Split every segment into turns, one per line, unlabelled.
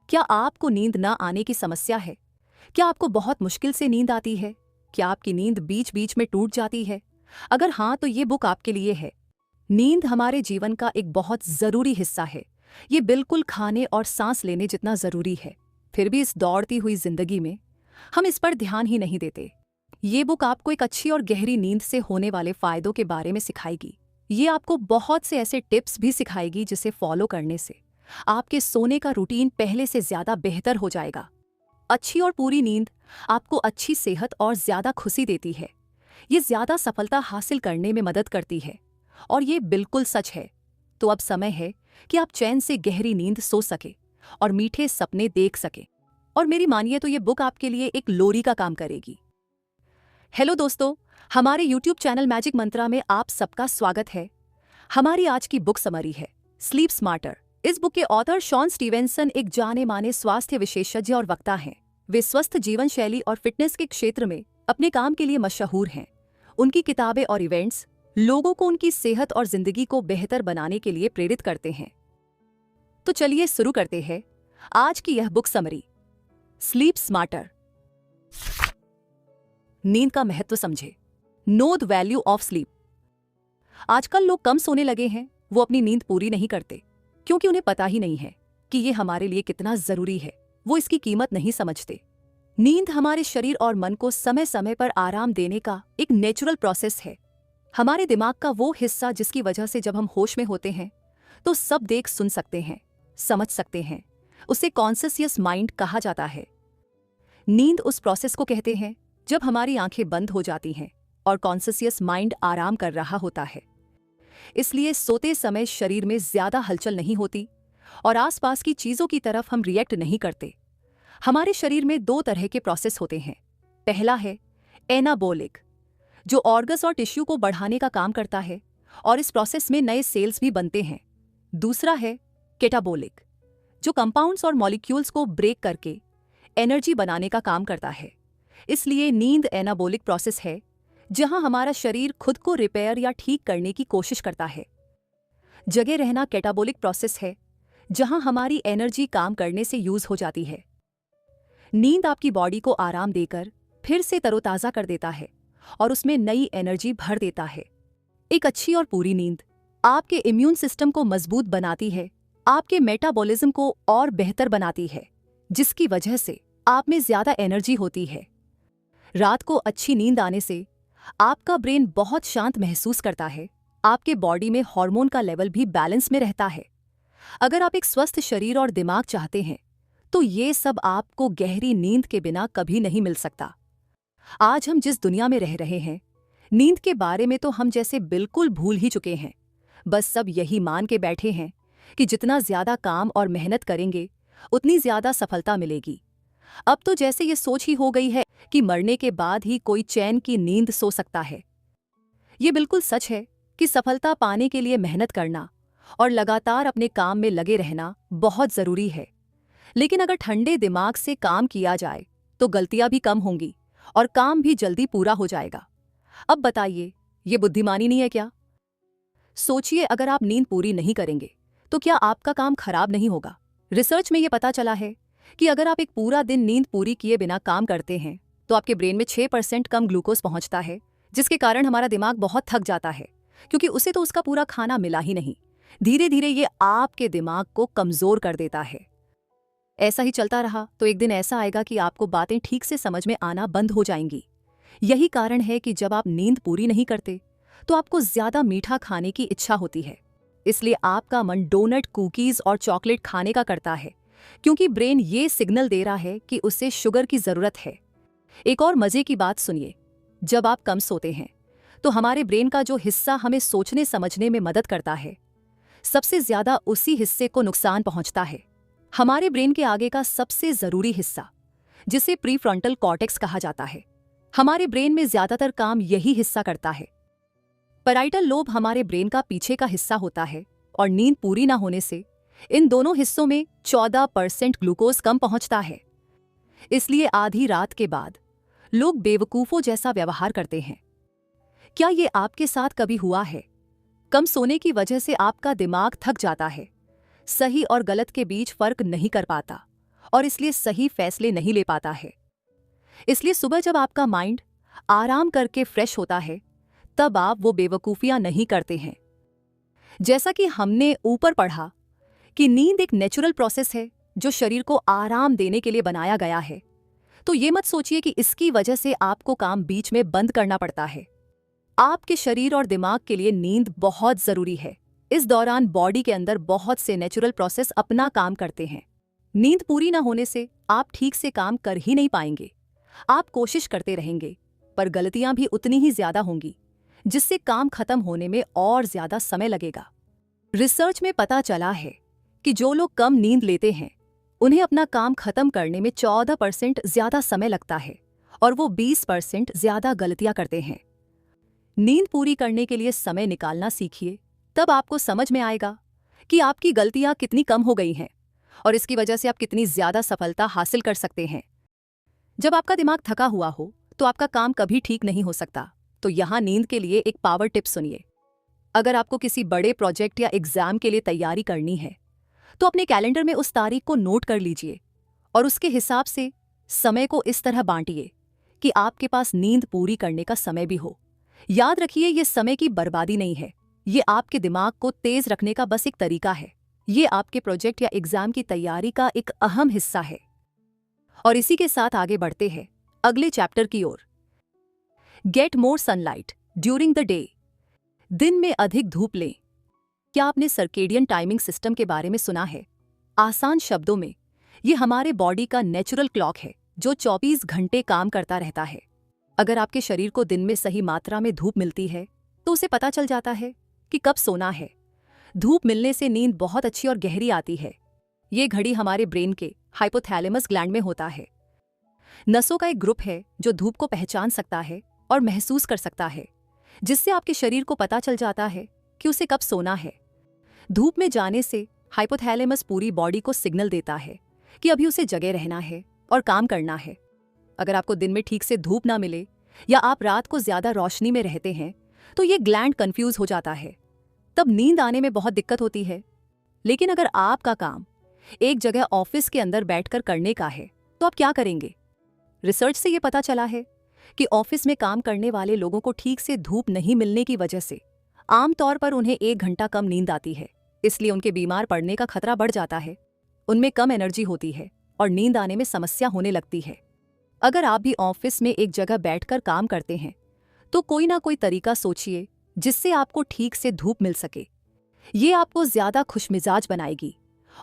क्या आपको नींद न आने की समस्या है? क्या आपको बहुत मुश्किल से नींद आती है? क्या आपकी नींद बीच बीच में टूट जाती है? अगर हाँ, तो ये बुक आपके लिए है। नींद हमारे जीवन का एक बहुत ज़रूरी हिस्सा है। ये बिल्कुल खाने और सांस लेने जितना ज़रूरी है। फिर भी इस दौड़ती हुई जिंदगी में हम इस पर ध्यान ही नहीं देते। ये बुक आपको एक अच्छी और गहरी नींद से होने वाले फायदों के बारे में सिखाएगी। ये आपको बहुत से ऐसे टिप्स भी सिखाएगी जिसे फॉलो करने से आपके सोने का रूटीन पहले से ज्यादा बेहतर हो जाएगा। अच्छी और पूरी नींद आपको अच्छी सेहत और ज्यादा खुशी देती है। ये ज्यादा सफलता हासिल करने में मदद करती है और ये बिल्कुल सच है। तो अब समय है कि आप चैन से गहरी नींद सो सके और मीठे सपने देख सके। और मेरी मानिए तो ये बुक आपके लिए एक लोरी का काम करेगी। हेलो दोस्तों, हमारे YouTube चैनल मैजिक मंत्रा में आप सबका स्वागत है। हमारी आज की बुक समरी है स्लीप स्मार्टर। इस बुक के ऑथर शॉन स्टीवेंसन एक जाने माने स्वास्थ्य विशेषज्ञ और वक्ता हैं। वे स्वस्थ जीवन शैली और फिटनेस के क्षेत्र में अपने काम के लिए मशहूर हैं। उनकी किताबें और इवेंट्स लोगों को उनकी सेहत और जिंदगी को बेहतर बनाने के लिए प्रेरित करते हैं। तो चलिए शुरू करते हैं आज की यह बुक समरी, स्लीप स्मार्टर। नींद का महत्व समझे। Know the value of sleep. आजकल लोग कम सोने लगे हैं। वो अपनी नींद पूरी नहीं करते क्योंकि उन्हें पता ही नहीं है कि ये हमारे लिए कितना जरूरी है। वो इसकी कीमत नहीं समझते। नींद हमारे शरीर और मन को समय समय पर आराम देने का एक नेचुरल प्रोसेस है। हमारे दिमाग का वो हिस्सा जिसकी वजह से जब हम होश में होते हैं तो सब देख सुन सकते हैं, समझ सकते हैं। उसे कॉन्शियस माइंड कहा जाता है। नींद उस प्रोसेस को कहते हैं जब हमारी आंखें बंद हो जाती हैं और कॉन्शियस माइंड आराम कर रहा होता है। इसलिए सोते समय शरीर में ज्यादा हलचल नहीं होती और आसपास की चीजों की तरफ हम रिएक्ट नहीं करते। हमारे शरीर में दो तरह के प्रोसेस होते हैं। पहला है एनाबोलिक, जो ऑर्गन्स और टिश्यू को बढ़ाने का काम करता है और इस प्रोसेस में नए सेल्स भी बनते हैं। दूसरा है केटाबोलिक, जो कंपाउंड्स और मॉलिक्यूल्स को ब्रेक करके एनर्जी बनाने का काम करता है। इसलिए नींद एनाबोलिक प्रोसेस है जहां हमारा शरीर खुद को रिपेयर या ठीक करने की कोशिश करता है। जगे रहना कैटाबोलिक प्रोसेस है जहां हमारी एनर्जी काम करने से यूज हो जाती है। नींद आपकी बॉडी को आराम देकर फिर से तरोताजा कर देता है और उसमें नई एनर्जी भर देता है। एक अच्छी और पूरी नींद आपके इम्यून सिस्टम को मजबूत बनाती है, आपके मेटाबॉलिज्म को और बेहतर बनाती है, जिसकी वजह से आप में ज्यादा एनर्जी होती है। रात को अच्छी नींद आने से आपका ब्रेन बहुत शांत महसूस करता है। आपके बॉडी में हार्मोन का लेवल भी बैलेंस में रहता है। अगर आप एक स्वस्थ शरीर और दिमाग चाहते हैं तो ये सब आपको गहरी नींद के बिना कभी नहीं मिल सकता। आज हम जिस दुनिया में रह रहे हैं, नींद के बारे में तो हम जैसे बिल्कुल भूल ही चुके हैं। बस सब यही मान के बैठे हैं कि जितना ज्यादा काम और मेहनत करेंगे उतनी ज्यादा सफलता मिलेगी। अब तो जैसे ये सोच ही हो गई है कि मरने के बाद ही कोई चैन की नींद सो सकता है। ये बिल्कुल सच है कि सफलता पाने के लिए मेहनत करना और लगातार अपने काम में लगे रहना बहुत जरूरी है। लेकिन अगर ठंडे दिमाग से काम किया जाए तो गलतियां भी कम होंगी और काम भी जल्दी पूरा हो जाएगा। अब बताइए, ये बुद्धिमानी नहीं है क्या? सोचिए, अगर आप नींद पूरी नहीं करेंगे तो क्या आपका काम खराब नहीं होगा? रिसर्च में यह पता चला है कि अगर आप एक पूरा दिन नींद पूरी किए बिना काम करते हैं तो आपके ब्रेन में 6% कम ग्लूकोज पहुंचता है, जिसके कारण हमारा दिमाग बहुत थक जाता है क्योंकि उसे तो उसका पूरा खाना मिला ही नहीं। धीरे धीरे ये आपके दिमाग को कमजोर कर देता है। ऐसा ही चलता रहा तो एक दिन ऐसा आएगा कि आपको बातें ठीक से समझ में आना बंद हो जाएंगी। यही कारण है कि जब आप नींद पूरी नहीं करते तो आपको ज्यादा मीठा खाने की इच्छा होती है। इसलिए आपका मन डोनट, कुकीज और चॉकलेट खाने का करता है क्योंकि ब्रेन ये सिग्नल दे रहा है कि उसे शुगर की जरूरत है। एक और मजे की बात सुनिए, जब आप कम सोते हैं तो हमारे ब्रेन का जो हिस्सा हमें सोचने समझने में मदद करता है, सबसे ज्यादा उसी हिस्से को नुकसान पहुंचता है। हमारे ब्रेन के आगे का सबसे जरूरी हिस्सा, जिसे प्रीफ्रंटल कॉर्टेक्स कहा जाता है, हमारे ब्रेन में ज्यादातर काम यही हिस्सा करता है। पैराइटल लोब हमारे ब्रेन का पीछे का हिस्सा होता है और नींद पूरी ना होने से इन दोनों हिस्सों में 14% ग्लूकोज कम पहुंचता है। इसलिए आधी रात के बाद लोग बेवकूफों जैसा व्यवहार करते हैं। क्या ये आपके साथ कभी हुआ है? कम सोने की वजह से आपका दिमाग थक जाता है, सही और गलत के बीच फर्क नहीं कर पाता और इसलिए सही फैसले नहीं ले पाता है। इसलिए सुबह जब आपका माइंड आराम करके फ्रेश होता है, तब आप वो बेवकूफियां नहीं करते हैं। जैसा कि हमने ऊपर पढ़ा कि नींद एक नेचुरल प्रोसेस है जो शरीर को आराम देने के लिए बनाया गया है, तो ये मत सोचिए कि इसकी वजह से आपको काम बीच में बंद करना पड़ता है। आपके शरीर और दिमाग के लिए नींद बहुत जरूरी है। इस दौरान बॉडी के अंदर बहुत से नेचुरल प्रोसेस अपना काम करते हैं। नींद पूरी ना होने से आप ठीक से काम कर ही नहीं पाएंगे। आप कोशिश करते रहेंगे, पर गलतियां भी उतनी ही ज्यादा होंगी, जिससे काम खत्म होने में और ज्यादा समय लगेगा। रिसर्च में पता चला है कि जो लोग कम नींद लेते हैं, उन्हें अपना काम खत्म करने में 14% ज्यादा समय लगता है और वो 20% ज्यादा गलतियां करते हैं। नींद पूरी करने के लिए समय निकालना सीखिए, तब आपको समझ में आएगा कि आपकी गलतियां कितनी कम हो गई हैं और इसकी वजह से आप कितनी ज्यादा सफलता हासिल कर सकते हैं। जब आपका दिमाग थका हुआ हो तो आपका काम कभी ठीक नहीं हो सकता। तो यहाँ नींद के लिए एक पावर टिप सुनिए। अगर आपको किसी बड़े प्रोजेक्ट या एग्जाम के लिए तैयारी करनी है, तो अपने कैलेंडर में उस तारीख को नोट कर लीजिए और उसके हिसाब से समय को इस तरह बांटिए कि आपके पास नींद पूरी करने का समय भी हो। याद रखिए, ये समय की बर्बादी नहीं है, ये आपके दिमाग को तेज रखने का बस एक तरीका है। ये आपके प्रोजेक्ट या एग्जाम की तैयारी का एक अहम हिस्सा है। और इसी के साथ आगे बढ़ते हैं अगले चैप्टर की ओर। Get more sunlight during the day. दिन में अधिक धूप लें। क्या आपने सर्केडियन टाइमिंग सिस्टम के बारे में सुना है? आसान शब्दों में, ये हमारे बॉडी का नेचुरल क्लॉक है जो 24 घंटे काम करता रहता है। अगर आपके शरीर को दिन में सही मात्रा में धूप मिलती है, तो उसे पता चल जाता है कि कब सोना है। धूप मिलने से नींद बहुत अच्छी और गहरी आती है। ये घड़ी हमारे ब्रेन के हाइपोथैलेमस ग्लैंड में होता है। नसों का एक ग्रुप है जो धूप को पहचान सकता है और महसूस कर सकता है, जिससे आपके शरीर को पता चल जाता है कि उसे कब सोना है। धूप में जाने से हाइपोथैलेमस पूरी बॉडी को सिग्नल देता है कि अभी उसे जगे रहना है और काम करना है। अगर आपको दिन में ठीक से धूप ना मिले या आप रात को ज्यादा रोशनी में रहते हैं, तो ये ग्लैंड कंफ्यूज हो जाता है। तब नींद आने में बहुत दिक्कत होती है। लेकिन अगर आपका काम एक जगह ऑफिस के अंदर बैठकर करने का है, तो आप क्या करेंगे? रिसर्च से ये पता चला है कि ऑफिस में काम करने वाले लोगों को ठीक से धूप नहीं मिलने की वजह से आमतौर पर उन्हें 1 घंटा कम नींद आती है। इसलिए उनके बीमार पड़ने का खतरा बढ़ जाता है। उनमें कम एनर्जी होती है और नींद आने में समस्या होने लगती है। अगर आप भी ऑफिस में एक जगह बैठकर काम करते हैं, तो कोई ना कोई तरीका सोचिए जिससे आपको ठीक से धूप मिल सके। ये आपको ज्यादा खुशमिजाज बनाएगी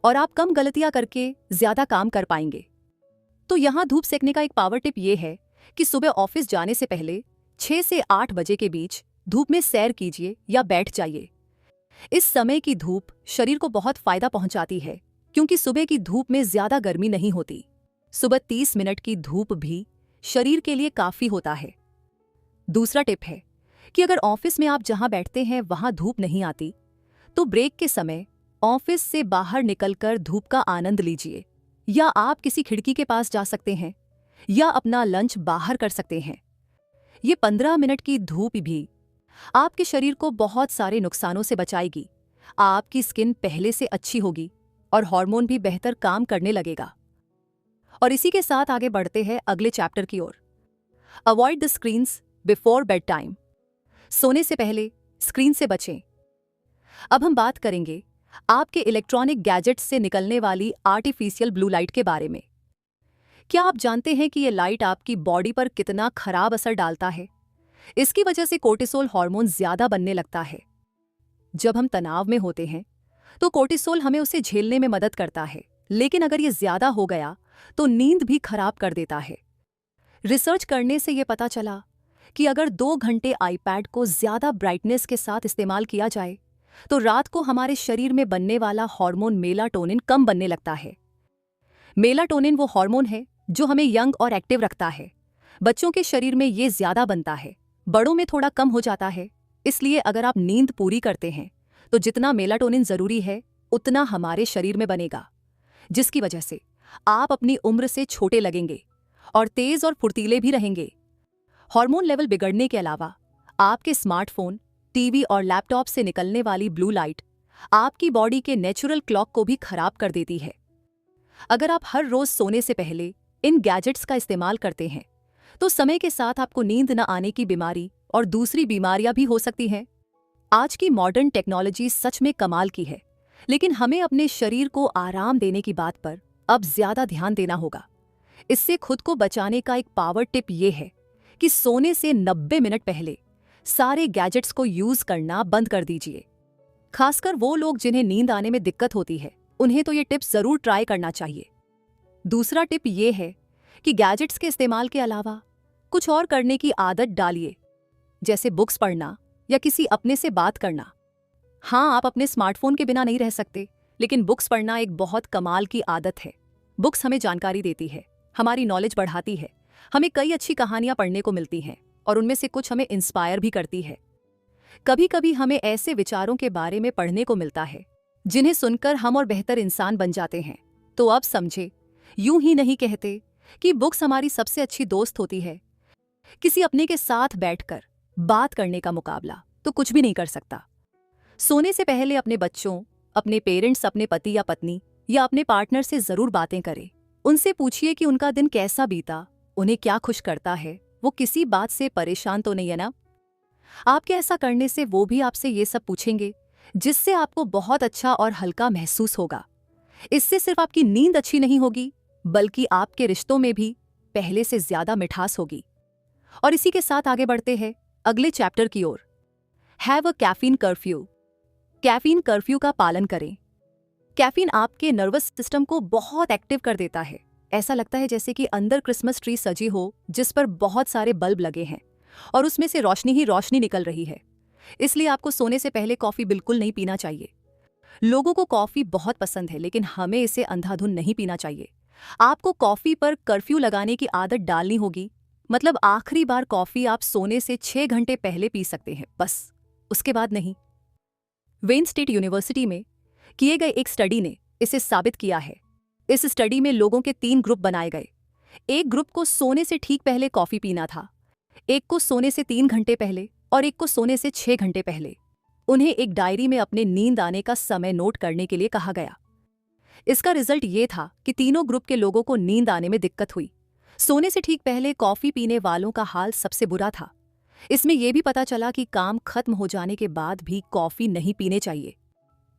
और आप कम गलतियां करके ज्यादा काम कर पाएंगे। तो यहाँ धूप सेकने का एक पावर टिप ये है कि सुबह ऑफिस जाने से पहले 6 से 8 बजे के बीच धूप में सैर कीजिए या बैठ जाइए। इस समय की धूप शरीर को बहुत फायदा पहुंचाती है, क्योंकि सुबह की धूप में ज्यादा गर्मी नहीं होती। सुबह 30 मिनट की धूप भी शरीर के लिए काफी होता है। दूसरा टिप है कि अगर ऑफिस में आप जहां बैठते हैं वहां धूप नहीं आती, तो ब्रेक के समय ऑफिस से बाहर निकलकर धूप का आनंद लीजिए। या आप किसी खिड़की के पास जा सकते हैं या अपना लंच बाहर कर सकते हैं। ये 15 मिनट की धूप भी आपके शरीर को बहुत सारे नुकसानों से बचाएगी। आपकी स्किन पहले से अच्छी होगी और हार्मोन भी बेहतर काम करने लगेगा। और इसी के साथ आगे बढ़ते हैं अगले चैप्टर की ओर। Avoid the screens before bedtime. सोने से पहले स्क्रीन से बचें। अब हम बात करेंगे आपके इलेक्ट्रॉनिक गैजेट्स से निकलने वाली आर्टिफिशियल ब्लू लाइट के बारे में। क्या आप जानते हैं कि ये लाइट आपकी बॉडी पर कितना खराब असर डालता है? इसकी वजह से कोर्टिसोल हार्मोन ज्यादा बनने लगता है। जब हम तनाव में होते हैं, तो कोर्टिसोल हमें उसे झेलने में मदद करता है, लेकिन अगर ये ज्यादा हो गया तो नींद भी खराब कर देता है। रिसर्च करने से ये पता चला कि अगर 2 घंटे आईपैड को ज्यादा ब्राइटनेस के साथ इस्तेमाल किया जाए, तो रात को हमारे शरीर में बनने वाला हार्मोन मेलाटोनिन कम बनने लगता है। मेलाटोनिन वो हार्मोन है जो हमें यंग और एक्टिव रखता है। बच्चों के शरीर में ये ज्यादा बनता है, बड़ों में थोड़ा कम हो जाता है। इसलिए अगर आप नींद पूरी करते हैं, तो जितना मेलाटोनिन जरूरी है उतना हमारे शरीर में बनेगा, जिसकी वजह से आप अपनी उम्र से छोटे लगेंगे और तेज और फुर्तीले भी रहेंगे। हार्मोन लेवल बिगड़ने के अलावा आपके स्मार्टफोन, टीवी और लैपटॉप से निकलने वाली ब्लू लाइट आपकी बॉडी के नेचुरल क्लॉक को भी खराब कर देती है। अगर आप हर रोज सोने से पहले इन गैजेट्स का इस्तेमाल करते हैं तो समय के साथ आपको नींद न आने की बीमारी और दूसरी बीमारियां भी हो सकती हैं। आज की मॉडर्न टेक्नोलॉजी सच में कमाल की है, लेकिन हमें अपने शरीर को आराम देने की बात पर अब ज्यादा ध्यान देना होगा। इससे खुद को बचाने का एक पावर टिप ये है कि सोने से 90 मिनट पहले सारे गैजेट्स को यूज करना बंद कर दीजिए। खासकर वो लोग जिन्हें नींद आने में दिक्कत होती है, उन्हें तो ये टिप्स जरूर ट्राई करना चाहिए। दूसरा टिप ये है कि गैजेट्स के इस्तेमाल के अलावा कुछ और करने की आदत डालिए, जैसे बुक्स पढ़ना या किसी अपने से बात करना। हाँ, आप अपने स्मार्टफोन के बिना नहीं रह सकते, लेकिन बुक्स पढ़ना एक बहुत कमाल की आदत है। बुक्स हमें जानकारी देती है, हमारी नॉलेज बढ़ाती है, हमें कई अच्छी कहानियां पढ़ने को मिलती हैं और उनमें से कुछ हमें इंस्पायर भी करती है। कभी कभी हमें ऐसे विचारों के बारे में पढ़ने को मिलता है जिन्हें सुनकर हम और बेहतर इंसान बन जाते हैं। तो अब समझे, यूं ही नहीं कहते कि बुक्स हमारी सबसे अच्छी दोस्त होती है। किसी अपने के साथ बैठकर बात करने का मुकाबला तो कुछ भी नहीं कर सकता। सोने से पहले अपने बच्चों, अपने पेरेंट्स, अपने पति या पत्नी या अपने पार्टनर से जरूर बातें करें। उनसे पूछिए कि उनका दिन कैसा बीता, उन्हें क्या खुश करता है, वो किसी बात से परेशान तो नहीं है ना। आपके ऐसा करने से वो भी आपसे ये सब पूछेंगे, जिससे आपको बहुत अच्छा और हल्का महसूस होगा। इससे सिर्फ आपकी नींद अच्छी नहीं होगी, बल्कि आपके रिश्तों में भी पहले से ज्यादा मिठास होगी। और इसी के साथ आगे बढ़ते हैं अगले चैप्टर की ओर। Have a caffeine curfew. Caffeine curfew का पालन करें। कैफीन आपके नर्वस सिस्टम को बहुत एक्टिव कर देता है। ऐसा लगता है जैसे कि अंदर क्रिसमस ट्री सजी हो, जिस पर बहुत सारे बल्ब लगे हैं और उसमें से रोशनी ही रोशनी निकल रही है। इसलिए आपको सोने से पहले कॉफी बिल्कुल नहीं पीना चाहिए। लोगों को कॉफी बहुत पसंद है, लेकिन हमें इसे अंधाधुन नहीं पीना चाहिए। आपको कॉफी पर कर्फ्यू लगाने की आदत डालनी होगी। मतलब आखिरी बार कॉफी आप सोने से 6 घंटे पहले पी सकते हैं, बस उसके बाद नहीं। वेन स्टेट यूनिवर्सिटी में किए गए एक स्टडी ने इसे साबित किया है। इस स्टडी में लोगों के 3 ग्रुप बनाए गए। एक ग्रुप को सोने से ठीक पहले कॉफी पीना था, एक को सोने से 3 घंटे पहले और एक को सोने से 6 घंटे पहले। उन्हें एक डायरी में अपने नींद आने का समय नोट करने के लिए कहा गया। इसका रिजल्ट ये था कि तीनों ग्रुप के लोगों को नींद आने में दिक्कत हुई। सोने से ठीक पहले कॉफी पीने वालों का हाल सबसे बुरा था। इसमें यह भी पता चला कि काम खत्म हो जाने के बाद भी कॉफी नहीं पीने चाहिए।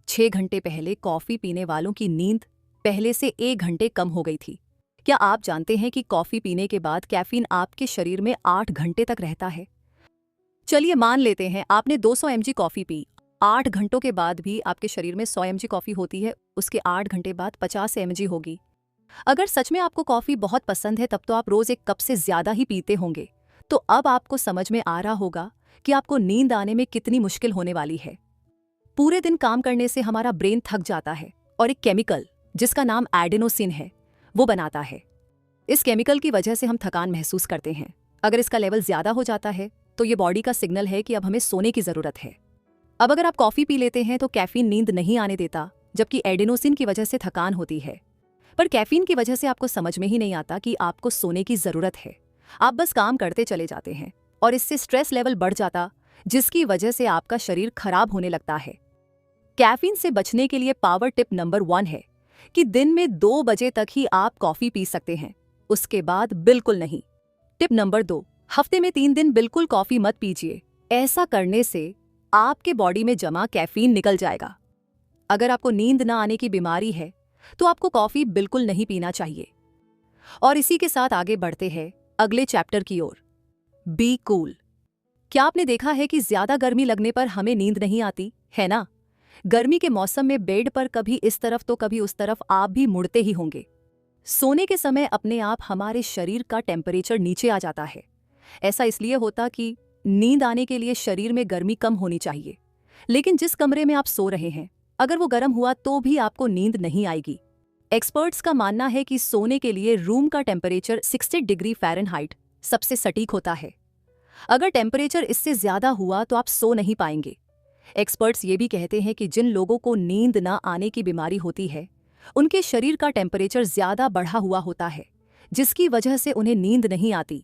6 घंटे पहले कॉफी पीने वालों की नींद पहले से 1 घंटे कम हो गई थी। क्या आप जानते हैं कि कॉफी पीने के बाद कैफीन आपके शरीर में 8 घंटे तक रहता है? चलिए मान लेते हैं आपने 200 mg कॉफी पी। 8 घंटों के बाद भी आपके शरीर में 100 mg कॉफी होती है, उसके 8 घंटे बाद 50 mg होगी। अगर सच में आपको कॉफी बहुत पसंद है, तब तो आप रोज 1 कप से ज्यादा ही पीते होंगे। तो अब आपको समझ में आ रहा होगा कि आपको नींद आने में कितनी मुश्किल होने वाली है। पूरे दिन काम करने से हमारा ब्रेन थक जाता है और एक केमिकल जिसका नाम एडेनोसिन है वो बनाता है। इस केमिकल की वजह से हम थकान महसूस करते हैं। अगर इसका लेवल ज्यादा हो जाता है तो ये बॉडी का सिग्नल है कि अब हमें सोने की जरूरत है। अब अगर आप कॉफी पी लेते हैं तो कैफीन नींद नहीं आने देता, जबकि एडेनोसिन की वजह से थकान होती है। पर कैफीन की वजह से आपको समझ में ही नहीं आता कि आपको सोने की जरूरत है। आप बस काम करते चले जाते हैं और इससे स्ट्रेस लेवल बढ़ जाता, जिसकी वजह से आपका शरीर खराब होने लगता है। कैफीन से बचने के लिए पावर टिप नंबर 1 है कि दिन में 2 बजे तक ही आप कॉफी पी सकते हैं, उसके बाद बिल्कुल नहीं। टिप नंबर 2, हफ्ते में 3 दिन बिल्कुल कॉफी मत पीजिए। ऐसा करने से आपके बॉडी में जमा कैफीन निकल जाएगा। अगर आपको नींद न आने की बीमारी है तो आपको कॉफी बिल्कुल नहीं पीना चाहिए। और इसी के साथ आगे बढ़ते हैं अगले चैप्टर की ओर। Be cool. क्या आपने देखा है कि ज्यादा गर्मी लगने पर हमें नींद नहीं आती है ना? गर्मी के मौसम में बेड पर कभी इस तरफ तो कभी उस तरफ आप भी मुड़ते ही होंगे। सोने के समय अपने आप हमारे शरीर का टेम्परेचर नीचे आ जाता है। ऐसा इसलिए होता कि नींद आने के लिए शरीर में गर्मी कम होनी चाहिए, लेकिन जिस कमरे में आप सो रहे हैं अगर वो गर्म हुआ तो भी आपको नींद नहीं आएगी। एक्सपर्ट्स का मानना है कि सोने के लिए रूम का टेम्परेचर 60 डिग्री फ़ारेनहाइट सबसे सटीक होता है। अगर टेम्परेचर इससे ज्यादा हुआ तो आप सो नहीं पाएंगे। एक्सपर्ट्स ये भी कहते हैं कि जिन लोगों को नींद न आने की बीमारी होती है उनके शरीर का टेम्परेचर ज्यादा बढ़ा हुआ होता है, जिसकी वजह से उन्हें नींद नहीं आती।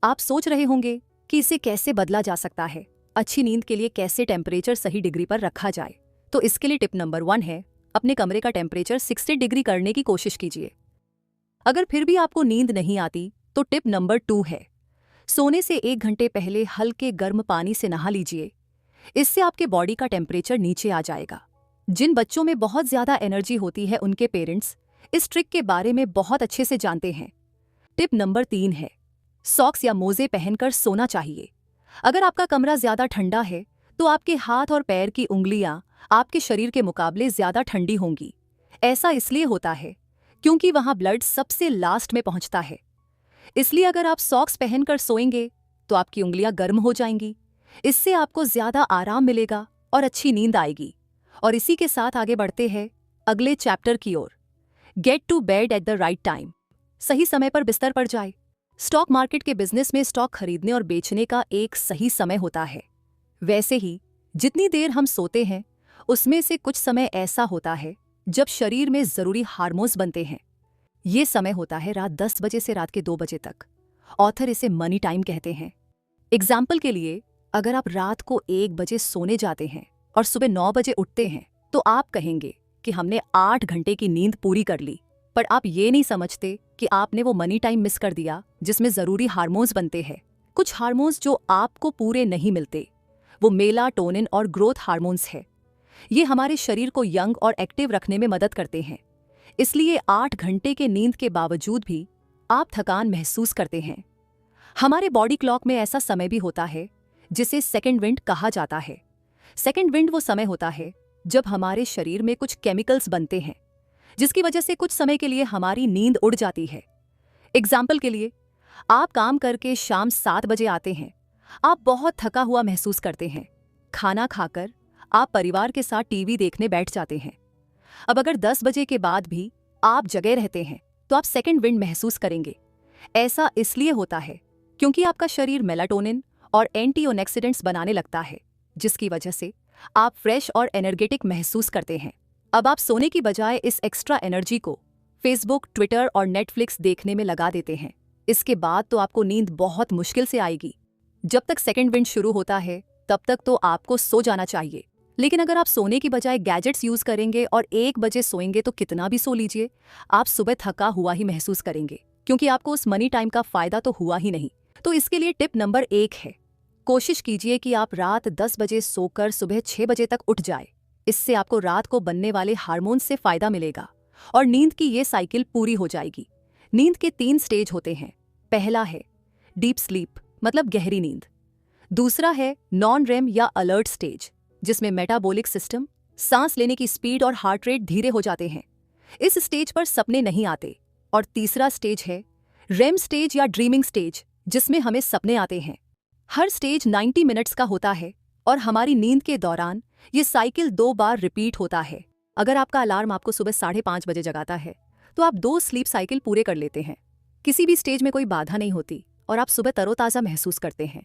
आप सोच रहे होंगे कि इसे कैसे बदला जा सकता है, अच्छी नींद के लिए कैसे टेम्परेचर सही डिग्री पर रखा जाए। तो इसके लिए टिप नंबर 1 है अपने कमरे का टेम्परेचर 60 डिग्री करने की कोशिश कीजिए। अगर फिर भी आपको नींद नहीं आती तो टिप नंबर 2 है, सोने से 1 घंटे पहले हल्के गर्म पानी से नहा लीजिए। इससे आपके बॉडी का टेम्परेचर नीचे आ जाएगा। जिन बच्चों में बहुत ज़्यादा एनर्जी होती है उनके पेरेंट्स इस ट्रिक के बारे में बहुत अच्छे से जानते हैं। टिप नंबर 3 है, सॉक्स या मोजे पहनकर सोना चाहिए। अगर आपका कमरा ज़्यादा ठंडा है तो आपके हाथ और पैर की उंगलियां आपके शरीर के मुकाबले ज़्यादा ठंडी होंगी। ऐसा इसलिए होता है क्योंकि वहां ब्लड सबसे लास्ट में पहुंचता है। इसलिए अगर आप सॉक्स पहनकर सोएंगे तो आपकी उंगलियां गर्म हो जाएंगी। इससे आपको ज़्यादा आराम मिलेगा और अच्छी नींद आएगी। और इसी के साथ आगे बढ़ते हैं अगले चैप्टर की ओर। Get to bed at the right time. सही समय पर बिस्तर पर जाए। स्टॉक मार्केट के बिजनेस में स्टॉक खरीदने और बेचने का एक सही समय होता है। वैसे ही जितनी देर हम सोते हैं उसमें से कुछ समय ऐसा होता है जब शरीर में ज़रूरी हार्मोन्स बनते हैं। ये समय होता है रात 10 बजे से रात के 2 बजे तक। ऑथर इसे मनी टाइम कहते हैं। एग्जाम्पल के लिए, अगर आप रात को 1 बजे सोने जाते हैं और सुबह 9 बजे उठते हैं तो आप कहेंगे कि हमने 8 घंटे की नींद पूरी कर ली। पर आप ये नहीं समझते कि आपने वो मनी टाइम मिस कर दिया जिसमें ज़रूरी हार्मोन्स बनते हैं। कुछ हार्मोन्स जो आपको पूरे नहीं मिलते वो मेलाटोनिन और ग्रोथ हार्मोन्स है। ये हमारे शरीर को यंग और एक्टिव रखने में मदद करते हैं। इसलिए 8 घंटे के नींद के बावजूद भी आप थकान महसूस करते हैं। हमारे बॉडी क्लॉक में ऐसा समय भी होता है जिसे सेकंड विंड कहा जाता है। सेकंड विंड वो समय होता है जब हमारे शरीर में कुछ केमिकल्स बनते हैं जिसकी वजह से कुछ समय के लिए हमारी नींद उड़ जाती है। एग्जाम्पल के लिए, आप काम करके शाम 7 बजे आते हैं। आप बहुत थका हुआ महसूस करते हैं। खाना खाकर आप परिवार के साथ टीवी देखने बैठ जाते हैं। अब अगर 10 बजे के बाद भी आप जगे रहते हैं तो आप सेकंड विंड महसूस करेंगे। ऐसा इसलिए होता है क्योंकि आपका शरीर मेलाटोनिन और एंटीऑक्सीडेंट्स बनाने लगता है जिसकी वजह से आप फ्रेश और एनर्जेटिक महसूस करते हैं। अब आप सोने की बजाय इस एक्स्ट्रा एनर्जी को फेसबुक, ट्विटर और नेटफ्लिक्स देखने में लगा देते हैं। इसके बाद तो आपको नींद बहुत मुश्किल से आएगी। जब तक सेकंड विंड शुरू होता है तब तक तो आपको सो जाना चाहिए। लेकिन अगर आप सोने की बजाय गैजेट्स यूज करेंगे और 1 बजे सोएंगे तो कितना भी सो लीजिए, आप सुबह थका हुआ ही महसूस करेंगे क्योंकि आपको उस मनी टाइम का फायदा तो हुआ ही नहीं। तो इसके लिए टिप नंबर 1 है, कोशिश कीजिए कि आप रात 10 बजे सोकर सुबह 6 बजे तक उठ जाए। इससे आपको रात को बनने वाले हार्मोन्स से फायदा मिलेगा और नींद की ये साइकिल पूरी हो जाएगी। नींद के 3 स्टेज होते हैं। पहला है डीप स्लीप मतलब गहरी नींद। दूसरा है नॉन रेम या अलर्ट स्टेज जिसमें मेटाबॉलिक सिस्टम, सांस लेने की स्पीड और हार्ट रेट धीरे हो जाते हैं। इस स्टेज पर सपने नहीं आते। और तीसरा स्टेज है रेम स्टेज या ड्रीमिंग स्टेज जिसमें हमें सपने आते हैं। हर स्टेज 90 मिनट्स का होता है और हमारी नींद के दौरान ये साइकिल 2 बार रिपीट होता है। अगर आपका अलार्म आपको सुबह 5:30 बजे जगाता है तो आप 2 स्लीप साइकिल पूरे कर लेते हैं। किसी भी स्टेज में कोई बाधा नहीं होती और आप सुबह तरोताज़ा महसूस करते हैं।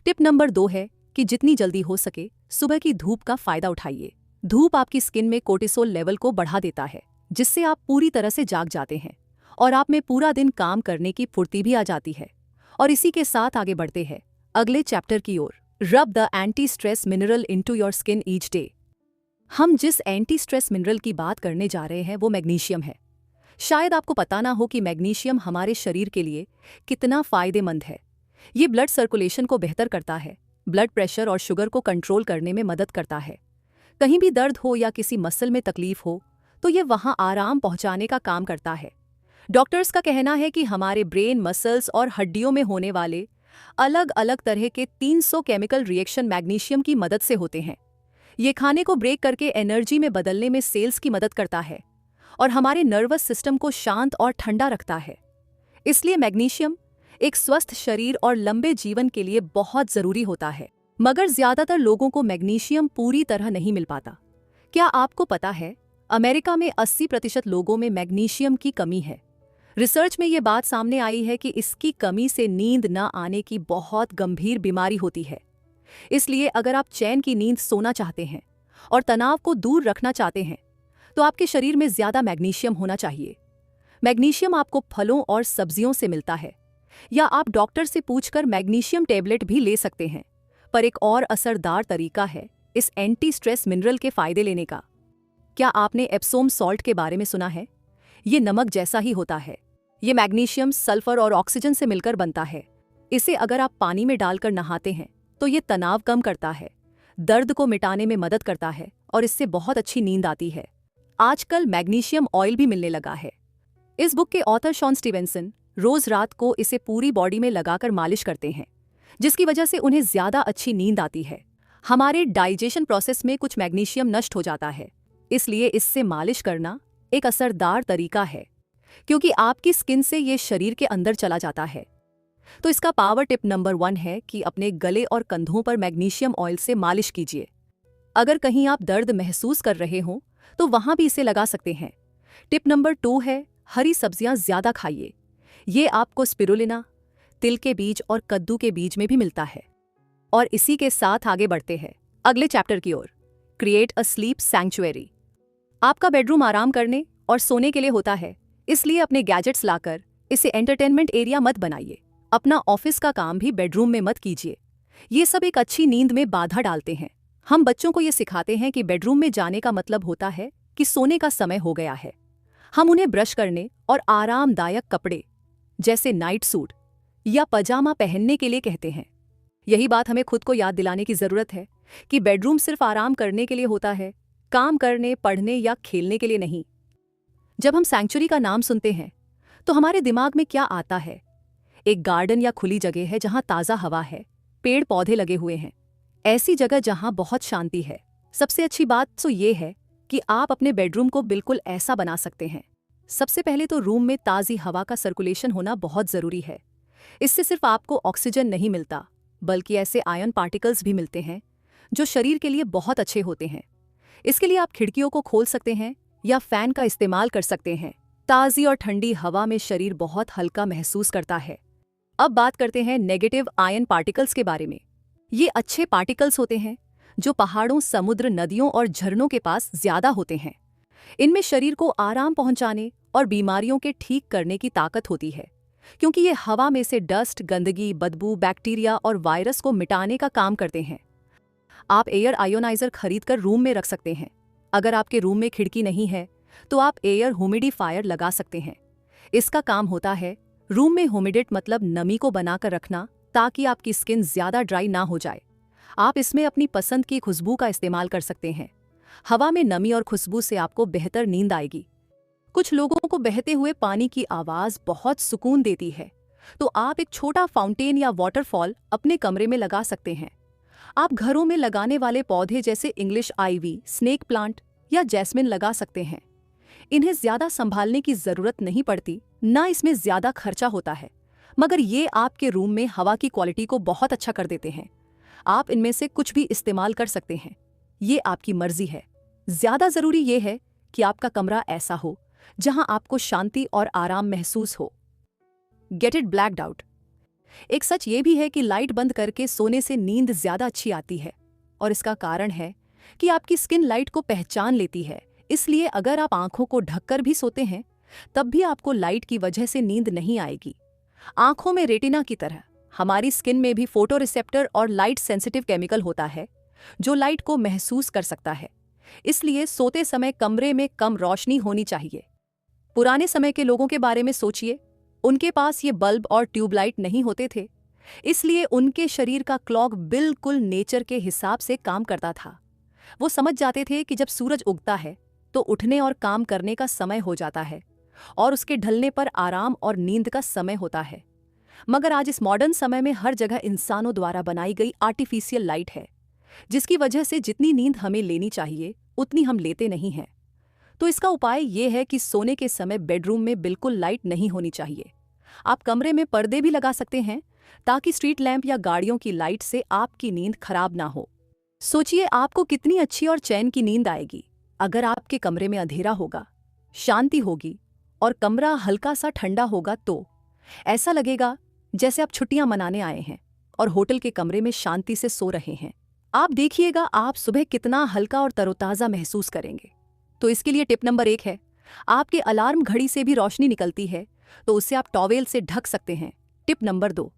टिप नंबर 2 है कि जितनी जल्दी हो सके सुबह की धूप का फायदा उठाइए। धूप आपकी स्किन में कोर्टिसोल लेवल को बढ़ा देता है जिससे आप पूरी तरह से जाग जाते हैं और आप में पूरा दिन काम करने की फुर्ती भी आ जाती है। और इसी के साथ आगे बढ़ते हैं अगले चैप्टर की ओर। Rub the anti stress mineral into your skin each day. हम जिस एंटी स्ट्रेस मिनरल की बात करने जा रहे हैं वो मैग्नीशियम है। शायद आपको पता ना हो कि मैग्नीशियम हमारे शरीर के लिए कितना फायदेमंद है। ये ब्लड सर्कुलेशन को बेहतर करता है, ब्लड प्रेशर और शुगर को कंट्रोल करने में मदद करता है। कहीं भी दर्द हो या किसी मसल में तकलीफ हो तो ये वहाँ आराम पहुँचाने का काम करता है। डॉक्टर्स का कहना है कि हमारे ब्रेन, मसल्स और हड्डियों में होने वाले अलग अलग तरह के 300 केमिकल रिएक्शन मैग्नीशियम की मदद से होते हैं। ये खाने को ब्रेक करके एनर्जी में बदलने में सेल्स की मदद करता है और हमारे नर्वस सिस्टम को शांत और ठंडा रखता है। इसलिए मैग्नीशियम एक स्वस्थ शरीर और लंबे जीवन के लिए बहुत ज़रूरी होता है। मगर ज़्यादातर लोगों को मैग्नीशियम पूरी तरह नहीं मिल पाता। क्या आपको पता है, अमेरिका में 80% लोगों में मैग्नीशियम की कमी है। रिसर्च में ये बात सामने आई है कि इसकी कमी से नींद न आने की बहुत गंभीर बीमारी होती है। इसलिए अगर आप चैन की नींद सोना चाहते हैं और तनाव को दूर रखना चाहते हैं तो आपके शरीर में ज़्यादा मैग्नीशियम होना चाहिए। मैग्नीशियम आपको फलों और सब्जियों से मिलता है या आप डॉक्टर से पूछकर मैग्नीशियम टेबलेट भी ले सकते हैं। पर एक और असरदार तरीका है इस एंटी स्ट्रेस मिनरल के फायदे लेने का। क्या आपने एप्सोम सॉल्ट के बारे में सुना है? ये नमक जैसा ही होता है। ये मैग्नीशियम, सल्फर और ऑक्सीजन से मिलकर बनता है। इसे अगर आप पानी में डालकर नहाते हैं तो ये तनाव कम करता है, दर्द को मिटाने में मदद करता है और इससे बहुत अच्छी नींद आती है। आजकल मैग्नीशियम ऑयल भी मिलने लगा है। इस बुक के ऑथर शॉन स्टीवेंसन रोज रात को इसे पूरी बॉडी में लगाकर मालिश करते हैं, जिसकी वजह से उन्हें ज्यादा अच्छी नींद आती है। हमारे डाइजेशन प्रोसेस में कुछ मैग्नीशियम नष्ट हो जाता है, इसलिए इससे मालिश करना एक असरदार तरीका है, क्योंकि आपकी स्किन से ये शरीर के अंदर चला जाता है। तो इसका पावर टिप नंबर 1 है कि अपने गले और कंधों पर मैग्नीशियम ऑयल से मालिश कीजिए। अगर कहीं आप दर्द महसूस कर रहे हों तो वहां भी इसे लगा सकते हैं। टिप नंबर 2 है हरी सब्जियां ज्यादा खाइए। ये आपको स्पिरुलिना, तिल के बीज और कद्दू के बीज में भी मिलता है। और इसी के साथ आगे बढ़ते हैं अगले चैप्टर की ओर, क्रिएट अ स्लीप सैंक्चुअरी। आपका बेडरूम आराम करने और सोने के लिए होता है, इसलिए अपने गैजेट्स लाकर इसे एंटरटेनमेंट एरिया मत बनाइए। अपना ऑफिस का काम भी बेडरूम में मत कीजिए। ये सब एक अच्छी नींद में बाधा डालते हैं। हम बच्चों को ये सिखाते हैं कि बेडरूम में जाने का मतलब होता है कि सोने का समय हो गया है। हम उन्हें ब्रश करने और आरामदायक कपड़े जैसे नाइट सूट या पजामा पहनने के लिए कहते हैं। यही बात हमें खुद को याद दिलाने की जरूरत है कि बेडरूम सिर्फ आराम करने के लिए होता है, काम करने, पढ़ने या खेलने के लिए नहीं। जब हम सैंक्चुरी का नाम सुनते हैं तो हमारे दिमाग में क्या आता है? एक गार्डन या खुली जगह है जहां ताज़ा हवा है, पेड़ पौधे लगे हुए हैं, ऐसी जगह जहां बहुत शांति है। सबसे अच्छी बात तो ये है कि आप अपने बेडरूम को बिल्कुल ऐसा बना सकते हैं। सबसे पहले तो रूम में ताज़ी हवा का सर्कुलेशन होना बहुत ज़रूरी है। इससे सिर्फ आपको ऑक्सीजन नहीं मिलता, बल्कि ऐसे आयन पार्टिकल्स भी मिलते हैं जो शरीर के लिए बहुत अच्छे होते हैं। इसके लिए आप खिड़कियों को खोल सकते हैं या फैन का इस्तेमाल कर सकते हैं। ताज़ी और ठंडी हवा में शरीर बहुत हल्का महसूस करता है। अब बात करते हैं नेगेटिव आयन पार्टिकल्स के बारे में। ये अच्छे पार्टिकल्स होते हैं जो पहाड़ों, समुद्र, नदियों और झरनों के पास ज्यादा होते हैं। इनमें शरीर को आराम पहुंचाने और बीमारियों के ठीक करने की ताकत होती है, क्योंकि ये हवा में से डस्ट, गंदगी, बदबू, बैक्टीरिया और वायरस को मिटाने का काम करते हैं। आप एयर आयोनाइजर खरीदकर रूम में रख सकते हैं। अगर आपके रूम में खिड़की नहीं है तो आप एयर ह्यूमिडिफायर लगा सकते हैं। इसका काम होता है रूम में ह्यूमिडिट मतलब नमी को बनाकर रखना, ताकि आपकी स्किन ज्यादा ड्राई ना हो जाए। आप इसमें अपनी पसंद की खुशबू का इस्तेमाल कर सकते हैं। हवा में नमी और खुशबू से आपको बेहतर नींद आएगी। कुछ लोगों को बहते हुए पानी की आवाज बहुत सुकून देती है, तो आप एक छोटा फाउंटेन या वाटरफॉल अपने कमरे में लगा सकते हैं। आप घरों में लगाने वाले पौधे जैसे इंग्लिश आइवी, स्नेक प्लांट या जैस्मिन लगा सकते हैं। इन्हें ज्यादा संभालने की जरूरत नहीं पड़ती, ना इसमें ज्यादा खर्चा होता है, मगर ये आपके रूम में हवा की क्वालिटी को बहुत अच्छा कर देते हैं। आप इनमें से कुछ भी इस्तेमाल कर सकते हैं, ये आपकी मर्जी है। ज्यादा जरूरी ये है कि आपका कमरा ऐसा हो जहां आपको शांति और आराम महसूस हो। Get it blacked out. एक सच ये भी है कि लाइट बंद करके सोने से नींद ज्यादा अच्छी आती है, और इसका कारण है कि आपकी स्किन लाइट को पहचान लेती है। इसलिए अगर आप आंखों को ढककर भी सोते हैं तब भी आपको लाइट की वजह से नींद नहीं आएगी। आंखों में रेटिना की तरह हमारी स्किन में भी फोटो रिसेप्टर और लाइट सेंसिटिव केमिकल होता है जो लाइट को महसूस कर सकता है। इसलिए सोते समय कमरे में कम रोशनी होनी चाहिए। पुराने समय के लोगों के बारे में सोचिए, उनके पास ये बल्ब और ट्यूबलाइट नहीं होते थे, इसलिए उनके शरीर का क्लॉक बिल्कुल नेचर के हिसाब से काम करता था। वो समझ जाते थे कि जब सूरज उगता है तो उठने और काम करने का समय हो जाता है, और उसके ढलने पर आराम और नींद का समय होता है। मगर आज इस मॉडर्न समय में हर जगह इंसानों द्वारा बनाई गई आर्टिफिशियल लाइट है, जिसकी वजह से जितनी नींद हमें लेनी चाहिए उतनी हम लेते नहीं हैं। तो इसका उपाय ये है कि सोने के समय बेडरूम में बिल्कुल लाइट नहीं होनी चाहिए। आप कमरे में पर्दे भी लगा सकते हैं ताकि स्ट्रीट लैंप या गाड़ियों की लाइट से आपकी नींद खराब ना हो। सोचिए आपको कितनी अच्छी और चैन की नींद आएगी अगर आपके कमरे में अंधेरा होगा, शांति होगी और कमरा हल्का सा ठंडा होगा। तो ऐसा लगेगा जैसे आप छुट्टियां मनाने आए हैं और होटल के कमरे में शांति से सो रहे हैं। आप देखिएगा आप सुबह कितना हल्का और तरोताज़ा महसूस करेंगे। तो इसके लिए टिप नंबर 1 है, आपके अलार्म घड़ी से भी रोशनी निकलती है तो उसे आप टॉवेल से ढक सकते हैं। टिप नंबर 2,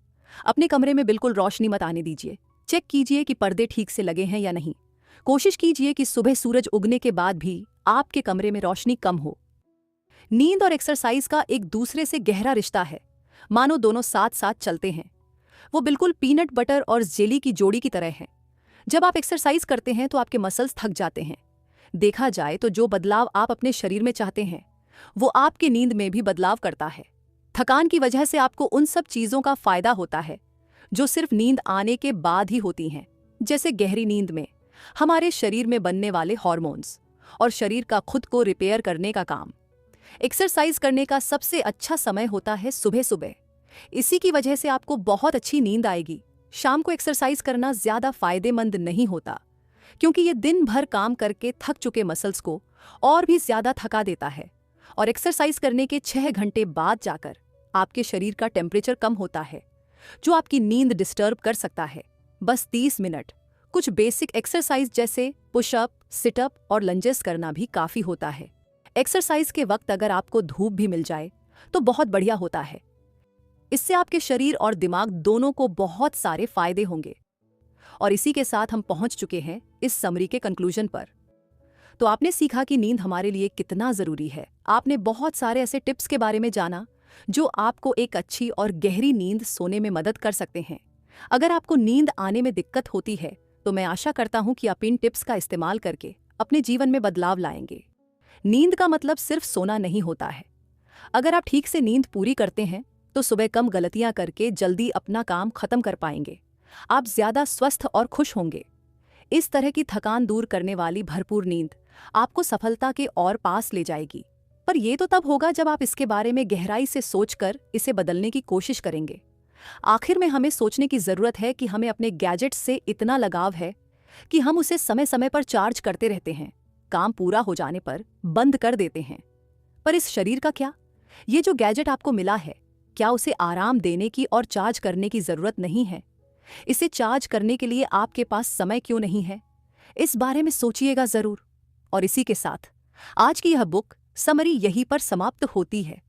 अपने कमरे में बिल्कुल रोशनी मत आने दीजिए। चेक कीजिए कि पर्दे ठीक से लगे हैं या नहीं। कोशिश कीजिए कि सुबह सूरज उगने के बाद भी आपके कमरे में रोशनी कम हो। नींद और एक्सरसाइज का एक दूसरे से गहरा रिश्ता है, मानो दोनों साथ साथ चलते हैं। वो बिल्कुल पीनट बटर और जेली की जोड़ी की तरह हैं। जब आप एक्सरसाइज करते हैं तो आपके मसल्स थक जाते हैं। देखा जाए तो जो बदलाव आप अपने शरीर में चाहते हैं वो आपकी नींद में भी बदलाव करता है। थकान की वजह से आपको उन सब चीज़ों का फायदा होता है जो सिर्फ नींद आने के बाद ही होती हैं, जैसे गहरी नींद में हमारे शरीर में बनने वाले हार्मोन्स और शरीर का खुद को रिपेयर करने का काम। एक्सरसाइज करने का सबसे अच्छा समय होता है सुबह सुबह। इसी की वजह से आपको बहुत अच्छी नींद आएगी। शाम को एक्सरसाइज करना ज्यादा फायदेमंद नहीं होता, क्योंकि ये दिन भर काम करके थक चुके मसल्स को और भी ज्यादा थका देता है और एक्सरसाइज करने के 6 घंटे बाद जाकर आपके शरीर का टेम्परेचर कम होता है, जो आपकी नींद डिस्टर्ब कर सकता है। बस 30 मिनट कुछ बेसिक एक्सरसाइज जैसे पुशअप, सिटअप और लंजेस करना भी काफी होता है। एक्सरसाइज के वक्त अगर आपको धूप भी मिल जाए तो बहुत बढ़िया होता है। इससे आपके शरीर और दिमाग दोनों को बहुत सारे फायदे होंगे। और इसी के साथ हम पहुंच चुके हैं इस समरी के कंक्लूजन पर। तो आपने सीखा कि नींद हमारे लिए कितना जरूरी है। आपने बहुत सारे ऐसे टिप्स के बारे में जाना जो आपको एक अच्छी और गहरी नींद सोने में मदद कर सकते हैं। अगर आपको नींद आने में दिक्कत होती है तो मैं आशा करता हूं कि आप इन टिप्स का इस्तेमाल करके अपने जीवन में बदलाव लाएंगे। नींद का मतलब सिर्फ सोना नहीं होता है। अगर आप ठीक से नींद पूरी करते हैं तो सुबह कम गलतियां करके जल्दी अपना काम खत्म कर पाएंगे। आप ज्यादा स्वस्थ और खुश होंगे। इस तरह की थकान दूर करने वाली भरपूर नींद आपको सफलता के और पास ले जाएगी। पर यह तो तब होगा जब आप इसके बारे में गहराई से सोचकर इसे बदलने की कोशिश करेंगे। आखिर में हमें सोचने की जरूरत है कि हमें अपने गैजेट से इतना लगाव है कि हम उसे समय समय पर चार्ज करते रहते हैं, काम पूरा हो जाने पर बंद कर देते हैं। पर इस शरीर का क्या? ये जो गैजेट आपको मिला है, क्या उसे आराम देने की और चार्ज करने की जरूरत नहीं है? इसे चार्ज करने के लिए आपके पास समय क्यों नहीं है? इस बारे में सोचिएगा जरूर। और इसी के साथ आज की यह बुक समरी यहीं पर समाप्त होती है।